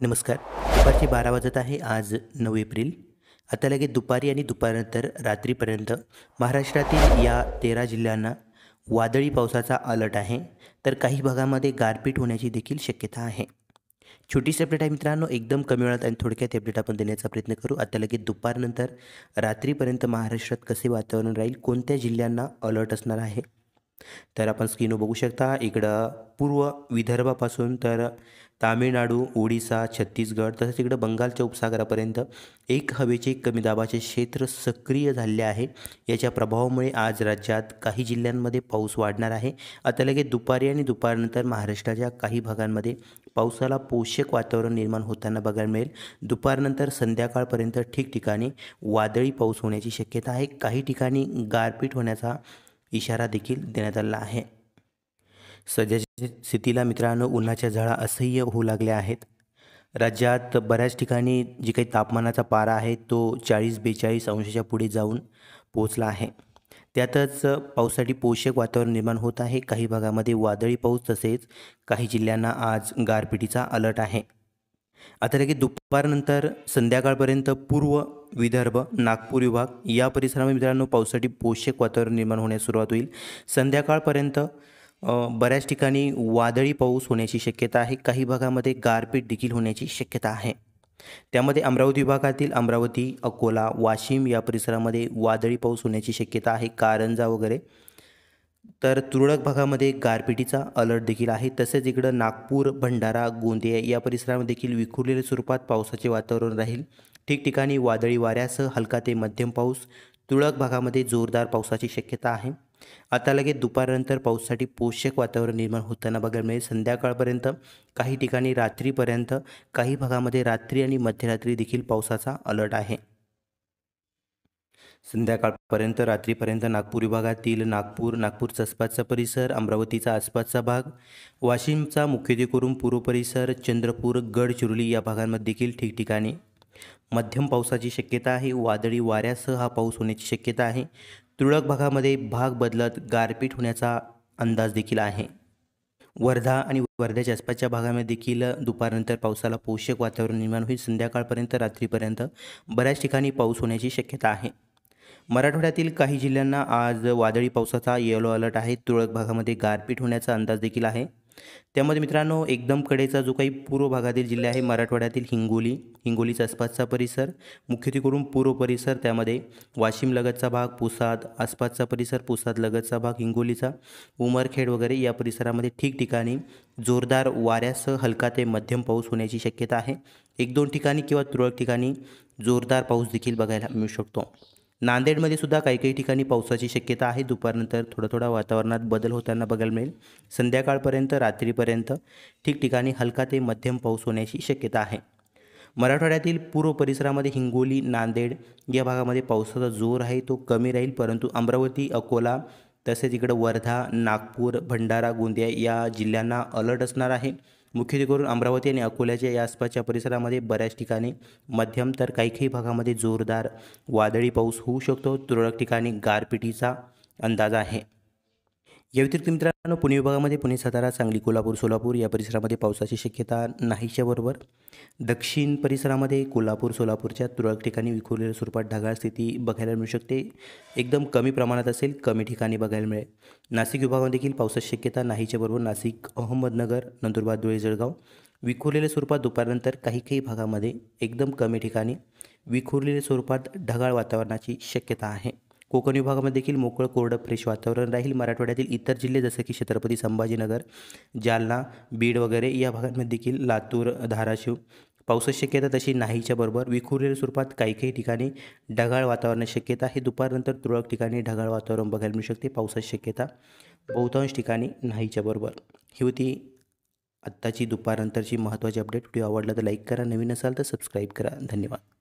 नमस्कार. दुपारचे 12 वाजत आहे. आज 9 एप्रिल. आता लगेच दुपारी आणि दुपारनंतर रात्रीपर्यंत महाराष्ट्रातील या 13 जिल्ह्यांना वादळी पावसाचा अलर्ट आहे. तर काही भागामध्ये गारपीट होण्याची देखील शक्यता आहे. छोटीशी अपडेट आहे मित्रांनो, एकदम कमी वेळात आणि थोडक्यात अपडेट आपण देण्याचा प्रयत्न करू. आता लगेच दुपारनंतर रात्रीपर्यंत महाराष्ट्रात कसे वातावरण राहील, कोणत्या जिल्ह्यांना अलर्ट असणार आहे. तर आपण स्क्रीनवर बघू शकता. इकडं पूर्व विदर्भापासून तर तामिळनाडू, ओडिसा, छत्तीसगड तसंच इकडं बंगालच्या उपसागरापर्यंत एक हवेचे कमी दाबाचे क्षेत्र सक्रिय झाले आहे. याच्या प्रभावामुळे आज राज्यात काही जिल्ह्यांमध्ये पाऊस वाढणार आहे. आता लगेच दुपारी आणि दुपारनंतर महाराष्ट्राच्या काही भागांमध्ये पावसाला पोषक वातावरण निर्माण होताना बघायला मिळेल. दुपारनंतर संध्याकाळपर्यंत ठिकठिकाणी वादळी पाऊस होण्याची शक्यता आहे. काही ठिकाणी गारपीट होण्याचा इशारा देखील देण्यात आला आहे. सध्याच्या स्थितीला मित्रांनो, उन्हाच्या झळा असह्य होऊ लागल्या आहेत. राज्यात बऱ्याच ठिकाणी जी काही तापमानाचा पारा आहे तो 40-42 अंशाच्या पुढे जाऊन पोहोचला आहे. त्यातच पावसासाठी पोषक वातावरण निर्माण होत आहे. काही भागामध्ये वादळी पाऊस तसेच काही जिल्ह्यांना आज गारपिटीचा अलर्ट आहे. आता लगेच दुपारनंतर संध्याकाळपर्यंत पूर्व विदर्भ, नागपूर विभाग या परिसरामध्ये मित्रांनो पावसासाठी पोषक वातावरण निर्माण होण्यास सुरुवात होईल. संध्याकाळपर्यंत बऱ्याच ठिकाणी वादळी पाऊस होण्याची शक्यता आहे. काही भागामध्ये गारपीट देखील होण्याची शक्यता आहे. त्यामध्ये अमरावती विभागातील अमरावती, अकोला, वाशिम या परिसरामध्ये वादळी पाऊस होण्याची शक्यता आहे. कारंजा वगैरे. तर तुरळक भागामध्ये गारपिटीचा अलर्ट देखील आहे. तसेच इकडं नागपूर, भंडारा, गोंदिया या परिसरामध्ये देखील विखुरलेल्या स्वरूपात पावसाचे वातावरण राहील. ठिकठिकाणी वादळी वाऱ्यासह हलका ते मध्यम पाऊस, तुरळक भागामध्ये जोरदार पावसाची शक्यता आहे. आता लगेच दुपारनंतर पावसासाठी पोषक वातावरण निर्माण होताना बघायला मिळेल. संध्याकाळपर्यंत काही ठिकाणी रात्रीपर्यंत काही भागामध्ये रात्री आणि मध्यरात्री देखील पावसाचा अलर्ट आहे. संध्याकाळपर्यंत रात्रीपर्यंत नागपूर विभागातील नागपूरचा आसपासचा परिसर, अमरावतीचा आसपासचा भाग, वाशिमचा मुख्यत्वेकरून पूर्व परिसर, चंद्रपूर, गडचिरोली या भागांमध्ये देखील ठिकठिकाणी मध्यम पावसाची शक्यता आहे. वादळी वाऱ्यासह हा पाऊस होण्याची शक्यता आहे. तुरळक भागामध्ये भाग बदलत गारपीट होण्याचा अंदाज देखील आहे. वर्धा आणि वर्ध्याच्या आसपासच्या भागामध्ये देखील दुपारनंतर पावसाला पोषक वातावरण निर्माण होईल. संध्याकाळपर्यंत रात्रीपर्यंत बऱ्याच ठिकाणी पाऊस होण्याची शक्यता आहे. मराठवाड्यातील काही जिल्ह्यांना आज वादळी पावसाचा येलो अलर्ट आहे. तुरळक भागामध्ये गारपीट होण्याचा अंदाज देखील आहे. त्यामध्ये मित्रांनो एकदम कडेचा जो काही पूर्व भागातील जिल्हे आहे मराठवाड्यातील हिंगोलीचा आसपासचा परिसर, मुख्यत्वेकरून पूर्व परिसर, त्यामध्ये वाशिम लगतचा भाग, पुसाद आसपासचा परिसर, पुसाद लगतचा भाग हिंगोलीचा, उमरखेड वगैरे या परिसरामध्ये ठिकठिकाणी जोरदार वाऱ्यासह हलका ते मध्यम पाऊस होण्याची शक्यता आहे. 1-2 ठिकाणी किंवा तुरळक ठिकाणी जोरदार पाऊस देखील बघायला मिळू शकतो. नांदेडमध्ये सुद्धा काही ठिकाणी पावसाची शक्यता आहे. दुपारनंतर थोडा वातावरणात बदल होताना बघायला मिळेल. संध्याकाळपर्यंत रात्रीपर्यंत ठिकठिकाणी हलका ते मध्यम पाऊस होण्याची शक्यता आहे. मराठवाड्यातील पूर्व परिसरामध्ये हिंगोली, नांदेड या भागामध्ये पावसाचा जोर आहे तो कमी राहील, परंतु अमरावती, अकोला तसेच इकडं वर्धा, नागपूर, भंडारा, गोंदिया या जिल्ह्यांना अलर्ट असणार आहे. मुख्यत्वेकरून अमरावती आणि अकोल्याच्या या आसपासच्या परिसरामध्ये बऱ्याच ठिकाणी मध्यम तर काही भागामध्ये जोरदार वादळी पाऊस होऊ शकतो. तुरळक ठिकाणी गारपिटीचा अंदाज आहे. या व्यतिरिक्त मित्रांनो पुणे विभागामध्ये पुणे, सातारा, सांगली, कोल्हापूर, सोलापूर या परिसरामध्ये पावसाची शक्यता नाहीच्या बरोबर. दक्षिण परिसरामध्ये कोल्हापूर, सोलापूरच्या तुरळक ठिकाणी विखुरलेल्या स्वरूपात ढगाळ स्थिती बघायला मिळू शकते. एकदम कमी प्रमाणात असेल, कमी ठिकाणी बघायला मिळेल. नाशिक विभागामध्ये देखील पावसाची शक्यता नाहीच्या बरोबर. नाशिक, अहमदनगर, नंदुरबार, धुळे, जळगाव विखुरलेल्या स्वरूपात दुपारनंतर काही भागामध्ये एकदम कमी ठिकाणी विखुरलेल्या स्वरूपात ढगाळ वातावरणाची शक्यता आहे. कोकण विभागामध्ये देखील मोकळं कोरडं फ्रेश वातावरण राहील. मराठवाड्यातील इतर जिल्हे जसे की छत्रपती संभाजीनगर, जालना, बीड वगैरे या भागांमध्ये देखील लातूर, धाराशिव पावसाची शक्यता तशी नाहीच्या बरोबर. विखुरलेल्या स्वरूपात काही ठिकाणी ढगाळ वातावरणाची शक्यता आहे. दुपारनंतर तुरळक ठिकाणी ढगाळ वातावरण बघायला मिळू शकते. पावसाची शक्यता बहुतांश ठिकाणी नाहीच्या बरोबर. ही होती आत्ताची दुपारनंतरची महत्त्वाची अपडेट. व्हिडिओ आवडला तर लाईक करा, नवीन असाल तर सबस्क्राईब करा. धन्यवाद.